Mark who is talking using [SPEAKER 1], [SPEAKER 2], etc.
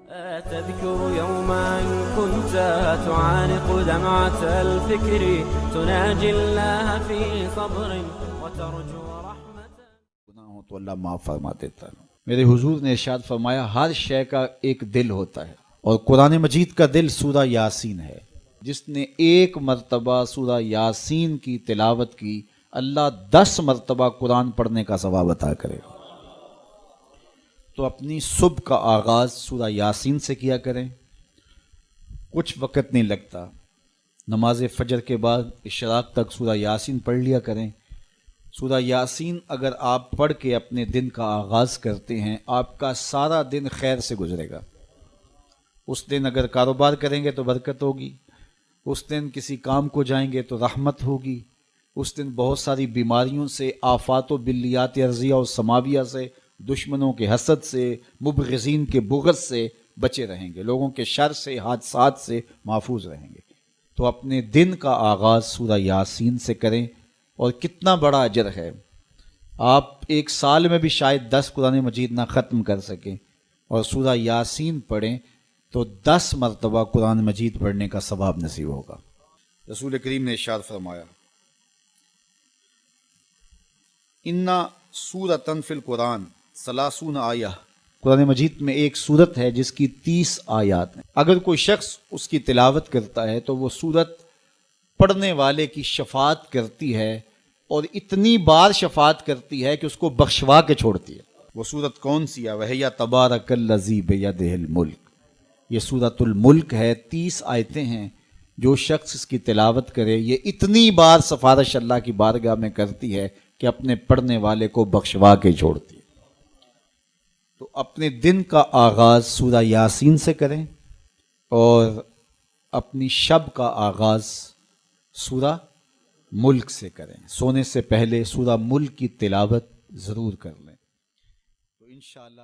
[SPEAKER 1] تذكر يوما كنت تعانق دمعة الفكر تناجي الله في صبر وترجو رحمة.
[SPEAKER 2] گناہ ہو تو اللہ معاف فرما دیتا ہے۔ میرے حضور نے ارشاد فرمایا ہر شے کا ایک دل ہوتا ہے، اور قرآن مجید کا دل سورہ یاسین ہے۔ جس نے ایک مرتبہ سورہ یاسین کی تلاوت کی، اللہ 10 مرتبہ قرآن پڑھنے کا ثواب عطا کرے گا۔ تو اپنی صبح کا آغاز سورہ یاسین سے کیا کریں، کچھ وقت نہیں لگتا، نماز فجر کے بعد اشراق تک سورہ یاسین پڑھ لیا کریں۔ سورہ یاسین اگر آپ پڑھ کے اپنے دن کا آغاز کرتے ہیں، آپ کا سارا دن خیر سے گزرے گا۔ اس دن اگر کاروبار کریں گے تو برکت ہوگی، اس دن کسی کام کو جائیں گے تو رحمت ہوگی، اس دن بہت ساری بیماریوں سے، آفات و بلیات ارضیہ و سماویہ سے، دشمنوں کے حسد سے، مبغضین کے بغض سے بچے رہیں گے، لوگوں کے شر سے، حادثات سے محفوظ رہیں گے۔ تو اپنے دن کا آغاز سورہ یاسین سے کریں، اور کتنا بڑا اجر ہے۔ آپ ایک سال میں بھی شاید 10 قرآن مجید نہ ختم کر سکیں، اور سورہ یاسین پڑھیں تو 10 مرتبہ قرآن مجید پڑھنے کا ثواب نصیب ہوگا۔ رسول کریم نے ارشاد فرمایا اِنَّ سورۃ فی القرآن 30 آیہ، قرآن مجید میں ایک سورت ہے جس کی 30 آیات ہیں۔ اگر کوئی شخص اس کی تلاوت کرتا ہے تو وہ سورت پڑھنے والے کی شفاعت کرتی ہے، اور اتنی بار شفاعت کرتی ہے کہ اس کو بخشوا کے چھوڑتی ہے۔ وہ سورت کون سی ہے؟ وَهِيَ تَبَارَكَ الَّذِي بِيَدِهِ الْمُلْكُ، یہ سورۃ الملک ہے، 30 آیتیں ہیں۔ جو شخص اس کی تلاوت کرے، یہ اتنی بار سفارش اللہ کی بارگاہ میں کرتی ہے کہ اپنے پڑھنے والے کو بخشوا کے چھوڑتی ہے۔ تو اپنے دن کا آغاز سورہ یاسین سے کریں، اور اپنی شب کا آغاز سورہ ملک سے کریں۔ سونے سے پہلے سورہ ملک کی تلاوت ضرور کر لیں، تو انشاءاللہ